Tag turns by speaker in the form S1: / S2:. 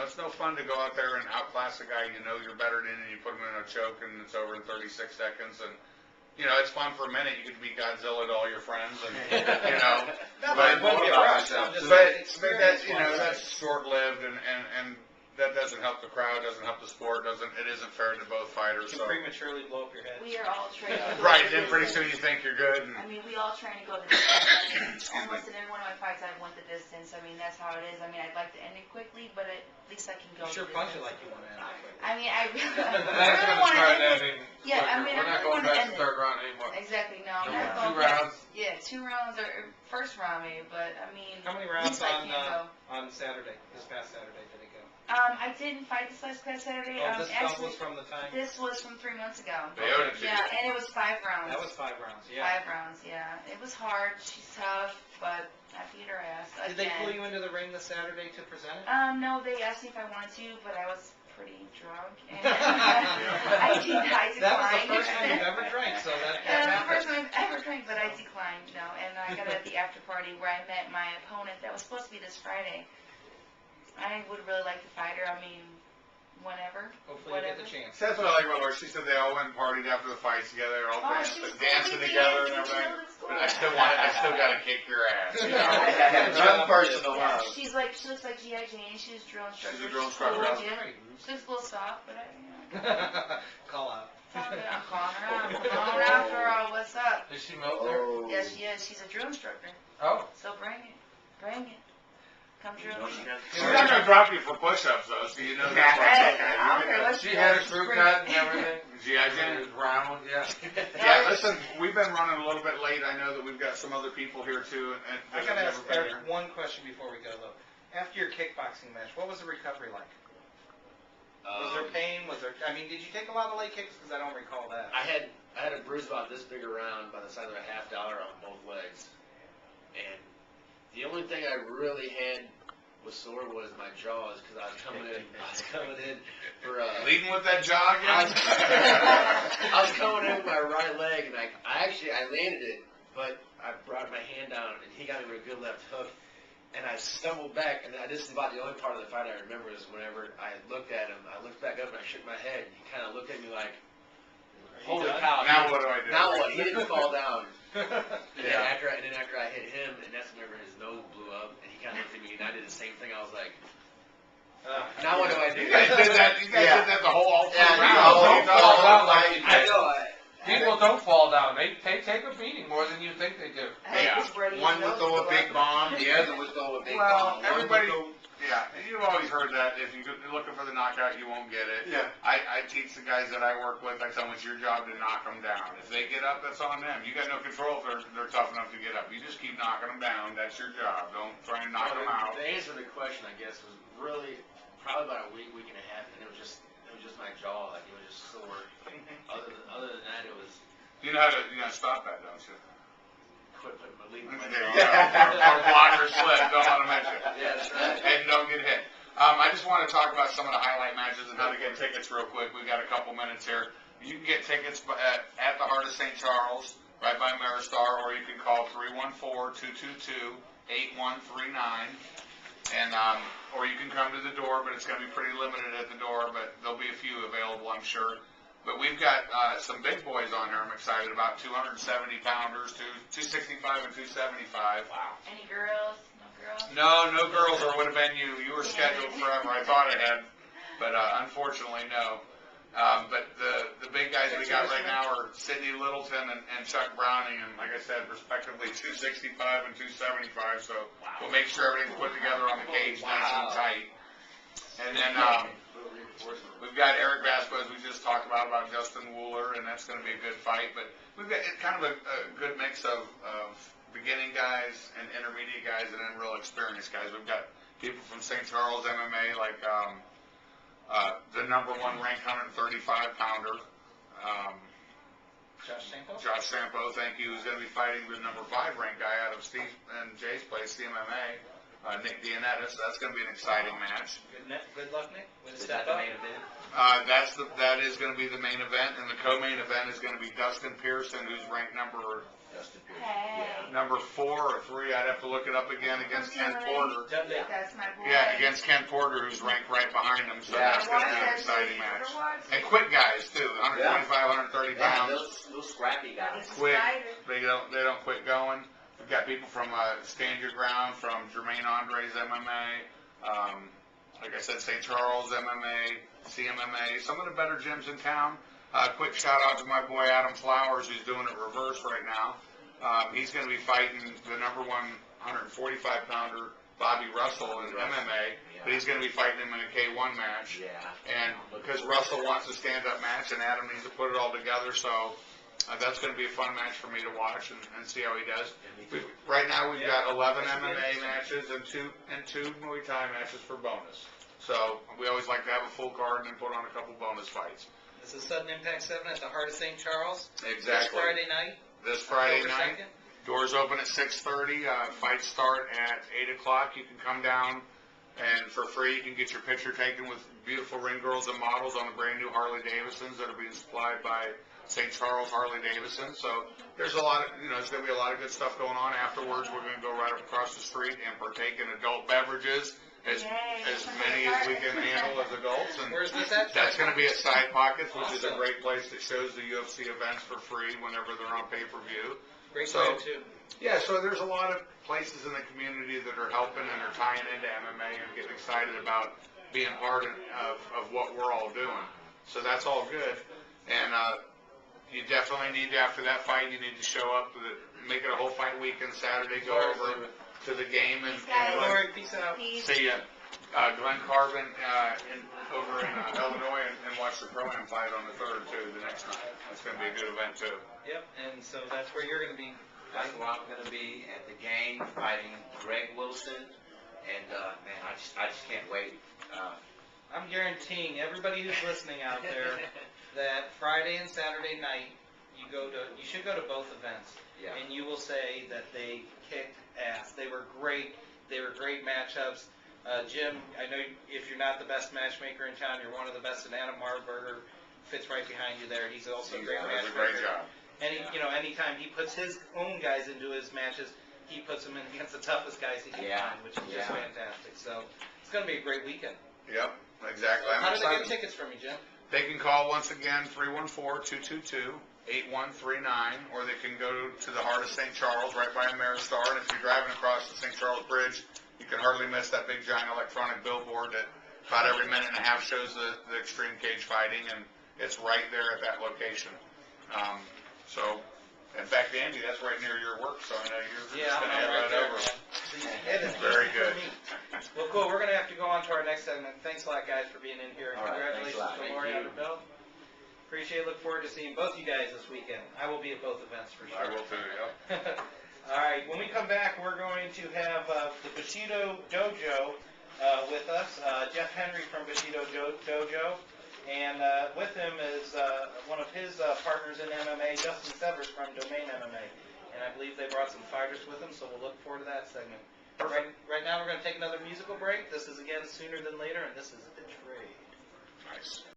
S1: It's no fun to go out there and outclass a guy you know you're better than, and you put him in a choke, and it's over in 36 seconds. And you know, it's fun for a minute. You get to be Godzilla to all your friends, and you know, but that's that's short-lived, and that doesn't help the crowd, doesn't help the sport, it isn't fair to both fighters.
S2: You prematurely blow up your head.
S3: We are all trained.
S1: Right, then pretty soon you think you're good.
S3: I mean, we all train to go the distance. Almost in every one of my fights, I've went the distance. I mean, that's how it is. I mean, I'd like to end it quickly, but at least I can go.
S2: You sure punch it like you want to end it quickly.
S3: I mean, I really want to end it. Yeah, I mean,
S4: we're not going back to the third round anymore.
S3: Exactly, no.
S4: Two rounds.
S3: Yeah, 2 rounds or first round maybe, but I mean.
S2: How many rounds on Saturday? This past Saturday did it go?
S3: I didn't fight this last Saturday.
S2: This
S3: actually,
S2: was from the time?
S3: This was from 3 months ago.
S1: Yeah,
S3: and it was 5 rounds.
S2: That was 5 rounds, yeah.
S3: 5 rounds, yeah. It was hard. She's tough, but I beat her ass.
S2: Did they pull you into the ring this Saturday to present it?
S3: No, they asked me if I wanted to, but I was pretty drunk. And I declined.
S2: That was the first time you've ever drank, so that
S3: was the first time I've ever drank, but I declined, and I got it at the after party where I met my opponent that was supposed to be this Friday. I would really like to fight her. I mean, whenever.
S2: Hopefully you get the chance.
S1: That's what I like about her. She said they all went and partied after the fights together, all dancing together and everything. But I still got to kick your ass. You know?
S4: That's personal.
S3: Yeah, she looks like G.I. Jane. She's a drill instructor.
S1: She's a drill instructor.
S3: She looks a little soft, but
S2: Call out.
S3: I'm calling her out. I'm calling out for her. What's up?
S4: Is she military?
S3: Yes, she is. She's a drill instructor.
S4: Oh.
S3: So bring it. Bring it. Come drill me.
S1: She's not going to drop you for push-ups, though, so you know that.
S4: She had a crew cut and everything.
S1: G.I. Jane
S4: was round, yeah.
S1: Yeah, listen, we've been running a little bit late. I know that we've got some other people here, too. And
S2: I got to ask Eric one question before we go, though. After your kickboxing match, what was the recovery like? Was there pain? I mean, did you take a lot of leg kicks? Because I don't recall that.
S5: I had a bruise about this big around by the size of a $50 on both legs. And the only thing I really had was sore was my jaws, because I was coming in for
S1: leading with that jaw again.
S5: I was coming in with my right leg, and I landed it, but I brought my hand down, and he got me with a good left hook, and I stumbled back, and this is about the only part of the fight I remember is whenever I looked at him, I looked back up and I shook my head, and he kind of looked at me like, holy cow.
S1: Now what do I do?
S5: Now what? He didn't fall down. And then
S1: Yeah.
S5: after I hit him, and that's whenever his nose blew up, and he kind of looked at me, and I did the same thing. I was like, now what do I do?
S1: You guys did that. You guys did that the whole round.
S4: Don't fall down like you
S5: I know.
S4: People don't fall down. They take a beating more than you think they do.
S1: Yeah. One would throw a big bomb.
S5: The other would throw a big
S1: Well,
S5: bomb.
S1: everybody. Yeah, you've always heard that if you're looking for the knockout, you won't get it.
S4: Yeah.
S1: I teach the guys that I work with, I tell them it's your job to knock them down. If they get up, that's on them. You got no control if they're tough enough to get up. You just keep knocking them down. That's your job. Don't try and knock them out.
S5: The answer to the question, I guess, was really probably about a week and a half, and it was just my jaw, like it was just sore. Other than that, it was.
S1: You know how to stop that, don't you?
S5: Quit putting my lead in my
S1: There you
S5: jaw.
S1: go. Or block or slip. Don't want to mention it.
S5: Yeah, that's right.
S1: And don't get hit. I just want to talk about some of the highlight matches and how to get tickets real quick. We've got a couple minutes here. You can get tickets at the Heart of St. Charles, right by Maristar, or you can call 314-222-8139. And or you can come to the door, but it's going to be pretty limited at the door, but there'll be a few available, I'm sure. But we've got some big boys on here I'm excited about, 270-pounders, 265 and 275.
S3: Wow. Any girls? No girls?
S1: No girls, or would have been you. You were scheduled forever. I thought I had, but unfortunately, no. But the big guys we got right now are Sidney Littleton and Chuck Browning, and like I said, respectively 265 and 275. So we'll make sure everything's put together on the cage nice and tight. And then we've got Eric Vasquez we just talked about Justin Wooler, and that's going to be a good fight. But we've got kind of a good mix of beginning guys and intermediate guys, and then real experienced guys. We've got people from St. Charles MMA like the #1 ranked 135-pounder. Josh Sampo, thank you. Who's going to be fighting the #5 ranked guy out of Steve and Jay's place, CMMA. Nick Dianetis, so that's going to be an exciting match.
S2: Good luck, Nick.
S5: Is that the main event?
S1: That is going to be the main event, and the co-main event is going to be Dustin Pearson, who's ranked number
S5: Dustin Pierce.
S3: Hey.
S1: Number 4 or 3, I'd have to look it up again, against Ken Porter.
S3: That's my boy.
S1: Yeah, against Ken Porter, who's ranked right behind him, so
S5: Yeah.
S1: that's going to be an exciting match. And quick guys, too, 125, 130
S5: Yeah,
S1: pounds.
S5: those scrappy guys.
S1: Quick, they don't quit going. We've got people from Stand Your Ground, from Jermaine Andre's MMA, like I said, St. Charles MMA, CMMA, some of the better gyms in town. Quick shout out to my boy Adam Flowers, who's doing it reverse right now. He's going to be fighting the number 145 pounder Bobby Russell in MMA, but he's going to be fighting him in a K1 match.
S5: Yeah.
S1: And because Russell wants a stand-up match and Adam needs to put it all together, so that's going to be a fun match for me to watch and see how he does. Right now we've got 11 MMA matches and two Muay Thai matches for bonus. So we always like to have a full card and then put on a couple bonus fights.
S2: This is Sudden Impact 7 at the Heart of St. Charles.
S1: Exactly.
S2: This Friday night.
S1: This Friday
S2: October
S1: night.
S2: 2nd.
S1: Doors open at 6:30. Fights start at 8 o'clock. You can come down, and for free you can get your picture taken with beautiful ring girls and models on the brand new Harley Davidsons that are being supplied by St. Charles Harley Davidson. So there's a lot of, there's going to be a lot of good stuff going on. Afterwards, we're going to go right up across the street and partake in adult beverages, as many as we can handle as adults. And
S2: Where's this at?
S1: that's going to be at Side Pockets, which is a great place that shows the UFC events for free whenever they're on pay-per-view.
S2: Great
S1: So-
S2: plan, too.
S1: Yeah, so there's a lot of places in the community that are helping and are tying into MMA and getting excited about being part of what we're all doing. So that's all good. And you definitely need to, after that fight, you need to show up, make it a whole fight weekend Saturday, go over to the game and
S2: All right, peace out.
S1: see Glenn Carvin over in Illinois and watch the Pro-Am fight on the 3rd, too, the next night. That's going to be a good event, too.
S2: Yep, and so that's where you're going to be.
S6: That's where I'm gonna be at the game fighting Greg Wilson, and man, I just can't wait.
S2: I'm guaranteeing everybody who's listening out there that Friday and Saturday night you should go to both events,
S6: Yeah.
S2: and you will say that they kicked ass. They were great. They were great matchups. Jim, I know if you're not the best matchmaker in town, you're one of the best. And Adam Marburger fits right behind you there. He's also a great
S1: That's a
S2: matchmaker.
S1: great job.
S2: And anytime he puts his own guys into his matches, he puts them in against the toughest guys he can
S6: Yeah,
S2: find, which is just
S6: yeah.
S2: fantastic. So it's going to be a great weekend.
S1: Yep, exactly.
S2: How
S1: I'm
S2: do they get
S1: excited.
S2: tickets from you, Jim?
S1: They can call once again 314-222-8139, or they can go to the Heart of St. Charles right by Ameristar. And if you're driving across the St. Charles Bridge, you can hardly miss that big giant electronic billboard that about every minute and a half shows the extreme cage fighting, and it's right there at that location. So, in fact, Andy, that's right near your work, so I know you're just going to head right over. Very good.
S2: Well, cool. We're going to have to go on to our next segment. Thanks a lot, guys, for being in here.
S6: All right, thanks
S2: Congratulations
S6: a lot.
S2: to
S6: Thank
S2: Lori
S6: you.
S2: on her belt. Appreciate it. Look forward to seeing both you guys this weekend. I will be at both events for sure.
S1: I will too, yep.
S2: All right. When we come back, we're going to have the Bushido Dojo with us. Jeff Henry from Bushido Dojo. And with him is one of his partners in MMA, Justin Severs from Domain MMA. And I believe they brought some fighters with them, so we'll look forward to that segment. Right now, we're going to take another musical break. This is, again, Sooner Than Later, and this is The Trade.
S1: Nice.